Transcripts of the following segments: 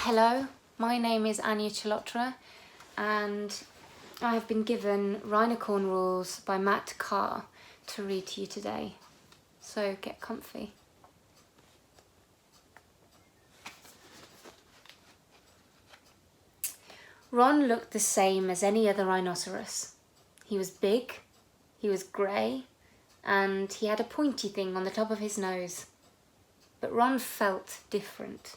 Hello, my name is Anna Chalotra and I have been given Rhinocorn Rules by Matt Carr to read to you today. So get comfy. Ron looked the same as any other rhinoceros. He was big, he was grey, and he had a pointy thing on the top of his nose. But Ron felt different.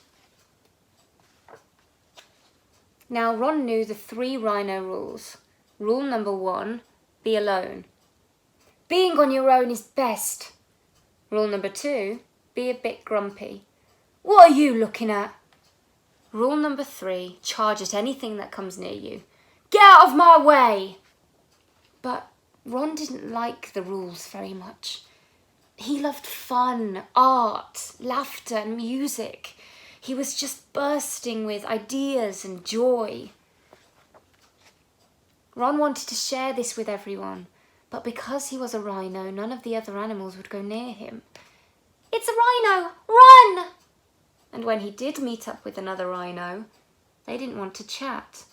Now Ron knew the 3 rhino rules. Rule number 1, be alone. Being on your own is best. Rule number 2, be a bit grumpy. What are you looking at? Rule number 3, charge at anything that comes near you. Get out of my way! But Ron didn't like the rules very much. He loved fun, art, laughter and music. He was just bursting with ideas and joy. Ron wanted to share this with everyone, but because he was a rhino, none of the other animals would go near him. It's a rhino! Run! And when he did meet up with another rhino, they didn't want to chat.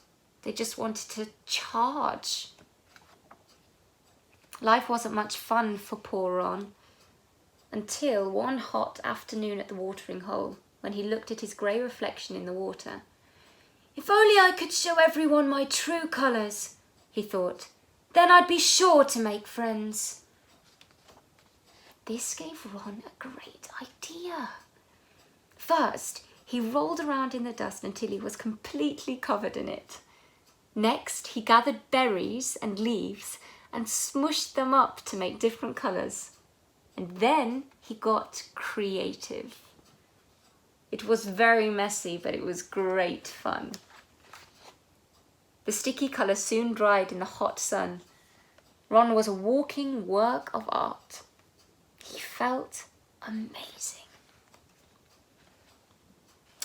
They just wanted to charge. Life wasn't much fun for poor Ron, until one hot afternoon at the watering hole, when he looked at his grey reflection in the water. If only I could show everyone my true colours, he thought. Then I'd be sure to make friends. This gave Ron a great idea. First, he rolled around in the dust until he was completely covered in it. Next, he gathered berries and leaves and smushed them up to make different colours. And then he got creative. It was very messy, but it was great fun. The sticky colour soon dried in the hot sun. Ron was a walking work of art. He felt amazing.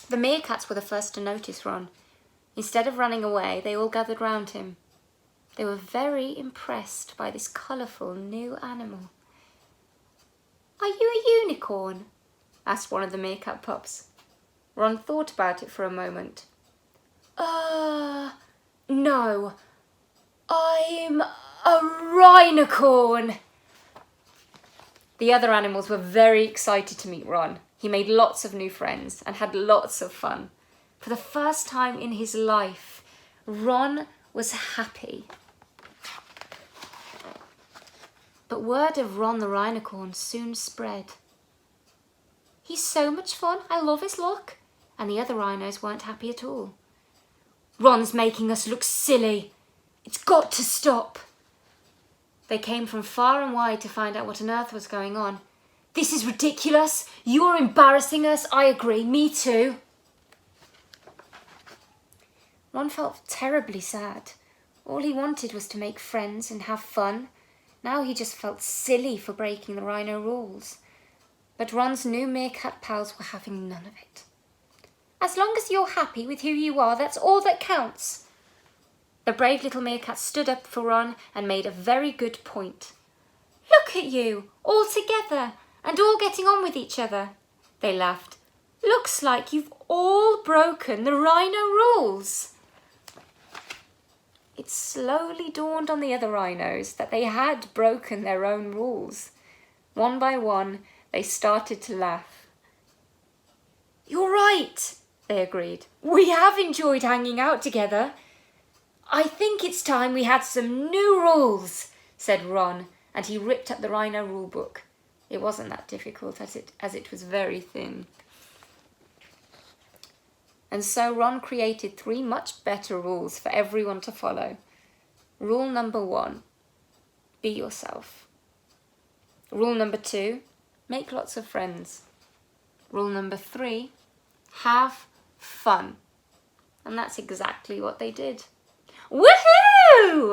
The meerkats were the first to notice Ron. Instead of running away, they all gathered round him. They were very impressed by this colourful new animal. Are you a unicorn? Asked one of the meerkat pups. Ron thought about it for a moment. No. I'm a rhinocorn. The other animals were very excited to meet Ron. He made lots of new friends and had lots of fun. For the first time in his life, Ron was happy. But word of Ron the rhinocorn soon spread. He's so much fun, I love his look. And the other rhinos weren't happy at all. Ron's making us look silly. It's got to stop. They came from far and wide to find out what on earth was going on. This is ridiculous. You're embarrassing us. I agree, me too. Ron felt terribly sad. All he wanted was to make friends and have fun. Now he just felt silly for breaking the rhino rules. But Ron's new meerkat pals were having none of it. As long as you're happy with who you are, that's all that counts. The brave little meerkat stood up for Ron and made a very good point. Look at you, all together and all getting on with each other. They laughed. Looks like you've all broken the rhino rules. It slowly dawned on the other rhinos that they had broken their own rules. One by one, they started to laugh. You're right, they agreed. We have enjoyed hanging out together. I think it's time we had some new rules, said Ron, and he ripped up the rhino rule book. It wasn't that difficult as it was very thin. And so Ron created 3 much better rules for everyone to follow. Rule number 1, be yourself. Rule number 2, make lots of friends. Rule number 3, have fun. And that's exactly what they did. Woohoo!